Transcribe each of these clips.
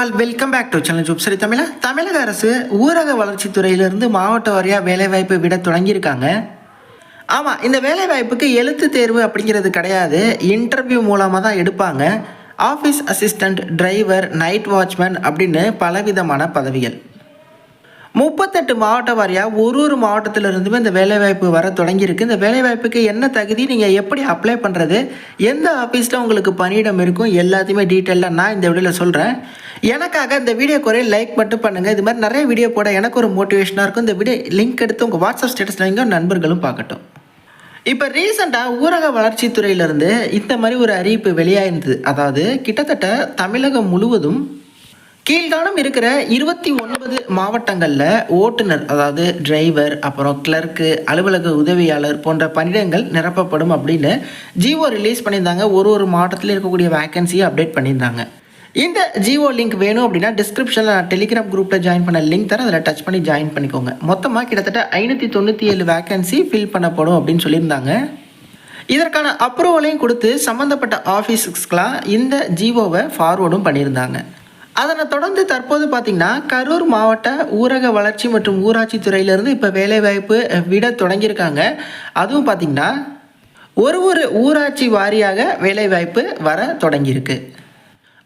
Welcome back to channel ஜூப். சரி, தமிழக அரசு ஊரக வளர்ச்சித்துறையிலிருந்து மாவட்ட வாரியாக வேலைவாய்ப்பு விட தொடங்கியிருக்காங்க. ஆமாம், இந்த வேலைவாய்ப்புக்கு எழுத்து தேர்வு அப்படிங்கிறது கிடையாது, இன்டர்வியூ மூலமாக தான் எடுப்பாங்க. Office assistant, driver, night watchman அப்படின்னு பலவிதமான பதவிகள். 38 மாவட்ட வாரியாக ஒரு மாவட்டத்திலிருந்துமே இந்த வேலைவாய்ப்பு வர தொடங்கியிருக்கு. இந்த வேலைவாய்ப்புக்கு என்ன தகுதி, நீங்கள் எப்படி அப்ளை பண்ணுறது, எந்த ஆஃபீஸில் உங்களுக்கு பணியிடம் இருக்கும், எல்லாத்தையுமே டீட்டெயிலாக நான் இந்த வீடியோவில் சொல்கிறேன். எனக்காக இந்த வீடியோ குறைய லைக் மட்டும் பண்ணுங்கள். இது மாதிரி நிறைய வீடியோ போட எனக்கு ஒரு மோட்டிவேஷனாக இருக்கும். இந்த வீடியோ லிங்க் எடுத்து உங்கள் வாட்ஸ்அப் ஸ்டேட்டஸில் நீங்கள் நண்பர்களும் பார்க்கட்டும். இப்போ ரீசெண்டாக ஊரக வளர்ச்சித்துறையிலேருந்து இந்த மாதிரி ஒரு அறிவிப்பு வெளியாயிருந்தது. அதாவது கிட்டத்தட்ட தமிழகம் முழுவதும் கீழ்காணும் இருக்கிற 29 மாவட்டங்களில் ஓட்டுநர், அதாவது டிரைவர், அப்புறம் கிளர்க்கு, அலுவலக உதவியாளர் போன்ற பணியிடங்கள் நிரப்பப்படும் அப்படின்னு ஜிஓ ரிலீஸ் பண்ணியிருந்தாங்க. ஒரு மாவட்டத்தில் இருக்கக்கூடிய வேக்கன்சியை அப்டேட் பண்ணியிருந்தாங்க. இந்த ஜிஓ லிங்க் வேணும் அப்படின்னா டிஸ்கிரிப்ஷனில் நான் டெலிகிராம் குரூப்பில் ஜாயின் பண்ண லிங்க் தரேன், அதில் டச் பண்ணி ஜாயின் பண்ணிக்கோங்க. மொத்தமாக கிட்டத்தட்ட 597 வேக்கன்சி ஃபில் பண்ணப்படும் அப்படின்னு சொல்லியிருந்தாங்க. இதற்கான அப்ரூவலையும் கொடுத்து சம்மந்தப்பட்ட ஆஃபீஸுக்கெலாம் இந்த ஜிஓவை ஃபார்வர்டும் பண்ணியிருந்தாங்க. அதனை தொடர்ந்து தற்போது பார்த்திங்கன்னா கரூர் மாவட்ட ஊரக வளர்ச்சி மற்றும் ஊராட்சி துறையிலேருந்து இப்போ வேலைவாய்ப்பு விட தொடங்கியிருக்காங்க. அதுவும் பார்த்திங்கன்னா ஒரு ஊராட்சி வாரியாக வேலைவாய்ப்பு வர தொடங்கியிருக்கு.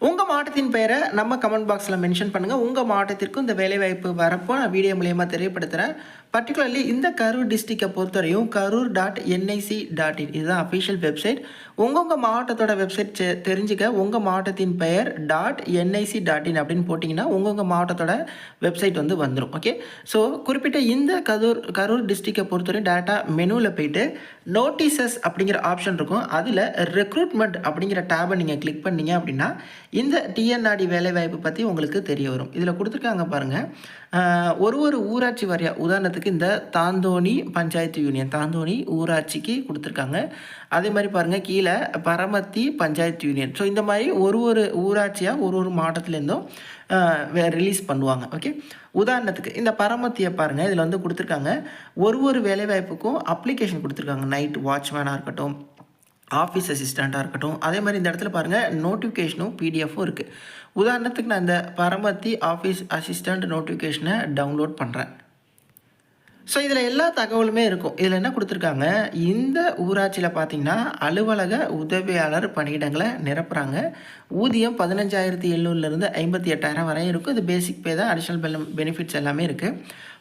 உங்கள் மாவட்டத்தின் பெயரை நம்ம கமெண்ட் பாக்ஸில் மென்ஷன் பண்ணுங்கள். உங்கள் மாவட்டத்திற்கும் இந்த வேலைவாய்ப்பு வரப்போ நான் வீடியோ மூலியமாக தெரியப்படுத்துகிறேன். பர்டிகுலர்லி இந்த கரூர் டிஸ்ட்ரிக்டை பொறுத்தவரையும் karur.nic.in இதுதான் அஃபிஷியல் வெப்சைட். உங்கள் மாவட்டத்தோட வெப்சைட் தெரிஞ்சுக்க உங்கள் மாவட்டத்தின் பெயர் .nic.in அப்படின்னு போட்டிங்கன்னா உங்கள் மாவட்டத்தோட வெப்சைட் வந்து வந்துடும். ஓகே, ஸோ குறிப்பிட்ட இந்த கரூர் டிஸ்ட்ரிக்டை பொறுத்தவரையும் டேரெக்டாக மெனுவில் போயிட்டு நோட்டீசஸ் அப்படிங்கிற ஆப்ஷன் இருக்கும். அதில் ரெக்ரூட்மெண்ட் அப்படிங்கிற டேபை நீங்கள் கிளிக் பண்ணிங்க அப்படின்னா இந்த டிஎன்ஆர்டி வேலைவாய்ப்பு பற்றி உங்களுக்கு தெரிய வரும். இதில் கொடுத்துருக்காங்க பாருங்கள், ஒரு ஊராட்சி வாரியாக, உதாரணத்துக்கு இந்த தாந்தோணி பஞ்சாயத்து யூனியன், தாந்தோணி ஊராட்சிக்கு கொடுத்துருக்காங்க. அதே மாதிரி பாருங்கள் கீழே பரமத்தி பஞ்சாயத்து யூனியன். ஸோ இந்த மாதிரி ஒரு ஊராட்சியாக ஒரு மாவட்டத்துலேருந்தும் ரிலீஸ் பண்ணுவாங்க. ஓகே, உதாரணத்துக்கு இந்த பரமத்தியை பாருங்கள், இதில் வந்து கொடுத்துருக்காங்க ஒரு வேலைவாய்ப்புக்கும் அப்ளிகேஷன் கொடுத்துருக்காங்க. நைட் வாட்ச்மேனாக இருக்கட்டும், ஆஃபீஸ் அசிஸ்டண்ட்டாக இருக்கட்டும். அதே மாதிரி இந்த இடத்துல பாருங்கள் நோட்டிஃபிகேஷனும் பிடிஎஃப்பும் இருக்குது. உதாரணத்துக்கு நான் இந்த பரமத்தி ஆஃபீஸ் அசிஸ்டண்ட் நோட்டிஃபிகேஷனை டவுன்லோட் பண்ணுறேன். ஸோ இதில் எல்லா தகவலுமே இருக்கும். இதில் என்ன கொடுத்துருக்காங்க, இந்த ஊராட்சியில் பார்த்திங்கன்னா அலுவலக உதவியாளர் பணியிடங்களை நிரப்புகிறாங்க. ஊதியம் 15,700 58,000 வரையும் இருக்கும். இது பேசிக் பே தான், அடிஷ்னல் பெனிஃபிட்ஸ் எல்லாமே இருக்குது.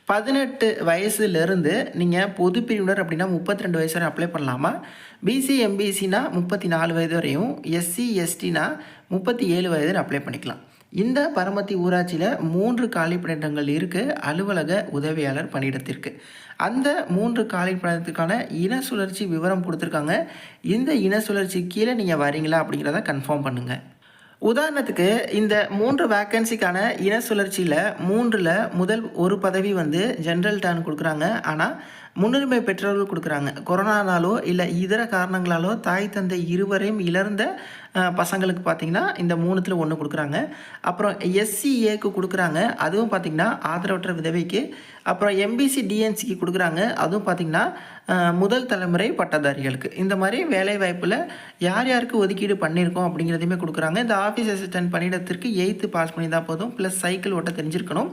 18 வயசுலேருந்து நீங்கள் பொது பிரிவினர் அப்படின்னா 32 வயசு வரை அப்ளை பண்ணலாமா, பிசி எம்பிசினா 34 வயது வரையும், எஸ்சி எஸ்டினா 37 வயது அப்ளை பண்ணிக்கலாம். இந்த பரமத்தி ஊராட்சியில் 3 காலி பணியிடங்கள் இருக்குது அலுவலக உதவியாளர் பணியிடத்திற்கு. அந்த 3 காலி பணியிடத்துக்கான இன சுழற்சி விவரம் கொடுத்துருக்காங்க. இந்த இன சுழற்சி கீழே நீங்கள் வரீங்களா அப்படிங்கிறத கன்ஃபார்ம் பண்ணுங்கள். உதாரணத்துக்கு இந்த 3 வேக்கன்சிக்கான இன சுழற்சியில் 3ல் முதல் ஒரு பதவி வந்து ஜென்ரல் டர்ன் கொடுக்குறாங்க. ஆனால் முன்னுரிமை பெற்றோர்கள் கொடுக்குறாங்க. கொரோனானாலோ இல்லை இதர காரணங்களாலோ தாய் தந்தை இருவரையும் இழந்த பசங்களுக்கு பார்த்திங்கன்னா இந்த 3ல் 1 கொடுக்குறாங்க. அப்புறம் எஸ்சிஏக்கு கொடுக்குறாங்க, அதுவும் பார்த்திங்கன்னா ஆதரவற்ற விதவைக்கு. அப்புறம் எம்பிசி டிஎன்சிக்கு கொடுக்குறாங்க, அதுவும் பார்த்திங்கன்னா முதல் தலைமுறை பட்டதாரிகளுக்கு. இந்த மாதிரி வேலைவாய்ப்பில் யார் யாருக்கு ஒதுக்கீடு பண்ணியிருக்கோம் அப்படிங்கிறதையுமே கொடுக்குறாங்க. இந்த ஆஃபீஸ் அசிஸ்டன்ட் பணியிடத்திற்கு 8th பாஸ் பண்ணி தான் போதும், ப்ளஸ் சைக்கிள் ஓட்ட தெரிஞ்சிருக்கணும்.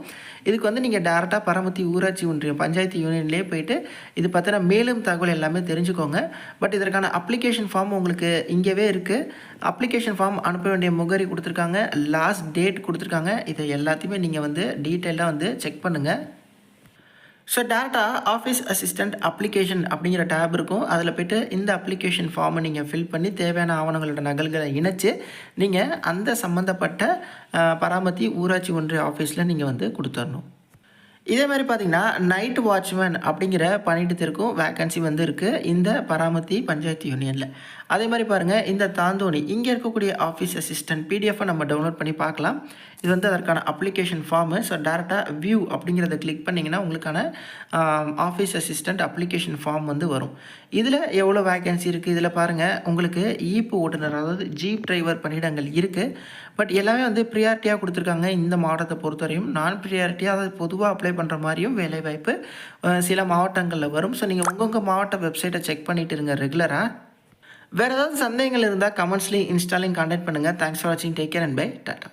இதுக்கு வந்து நீங்கள் டேரெக்டாக பரமத்தி ஊராட்சி ஒன்றியம் பஞ்சாயத்து யூனியன்லேயே போயிட்டு இது பற்றின மேலும் தகவல் எல்லாமே தெரிஞ்சுக்கோங்க. பட் இதற்கான அப்ளிகேஷன் ஃபார்ம் உங்களுக்கு இங்கேவே இருக்குது. அப்ளிகேஷன் ஃபார்ம் அனுப்ப வேண்டிய முகவரி கொடுத்துருக்காங்க, லாஸ்ட் டேட் கொடுத்துருக்காங்க. இதை எல்லாத்தையுமே நீங்கள் வந்து டீட்டெயிலாக வந்து செக் பண்ணுங்கள். ஸோ டேரெக்டாக ஆஃபீஸ் அசிஸ்டண்ட் அப்ளிகேஷன் அப்படிங்கிற டேப் இருக்கும். அதில் போய்ட்டு இந்த அப்ளிகேஷன் ஃபார்மை நீங்கள் ஃபில் பண்ணி தேவையான ஆவணங்களோட நகல்களை இணைச்சி நீங்கள் அந்த சம்மந்தப்பட்ட பராமத்தி ஊராட்சி ஒன்றிய ஆஃபீஸில் நீங்கள் வந்து கொடுத்துடணும். இதே மாதிரி பார்த்திங்கன்னா நைட் வாட்ச்மேன் அப்படிங்கிற பணியிடத்திற்கும் வேக்கன்சி வந்து இருக்குது இந்த பராமத்தி பஞ்சாயத்து யூனியனில். அதே மாதிரி பாருங்கள் இந்த தாந்தோணி இங்கே இருக்கக்கூடிய ஆஃபீஸ் அசிஸ்டன்ட் பிடிஎஃப்பை நம்ம டவுன்லோட் பண்ணி பார்க்கலாம். இது வந்து அதற்கான அப்ளிகேஷன் ஃபார்மு. ஸோ டேரெக்டாக வியூ அப்படிங்கிறத கிளிக் பண்ணிங்கன்னா உங்களுக்கான ஆஃபீஸ் அசிஸ்டண்ட் அப்ளிகேஷன் ஃபார்ம் வந்து வரும். இதில் எவ்வளோ வேக்கன்சி இருக்குது, இதில் பாருங்கள் உங்களுக்கு ஈப்பு ஓட்டுநர், அதாவது ஜீப் டிரைவர் பணியிடங்கள் இருக்குது. பட் எல்லாமே வந்து ப்ரியாரிட்டியாக கொடுத்துருக்காங்க. இந்த மாவட்டத்தை பொறுத்தவரையும் நான் ப்ரியாரிட்டியாக, அதாவது பொதுவாக அப்ளை பண்ணுற மாதிரியும் வேலைவாய்ப்பு சில மாவட்டங்களில் வரும். ஸோ நீங்கள் உங்கள் மாவட்ட வெப்சைட்டை செக் பண்ணிட்டு இருங்க ரெகுலராக. வேறு ஏதாவது சந்தேகங்கள் இருந்தால் கமெண்ட்ஸ்லேயும் இன்ஸ்டாலையும் கான்டாக்ட் பண்ணுங்கள். தேங்க்ஸ் ஃபார் வாட்சிங். Take care and bye. Tata.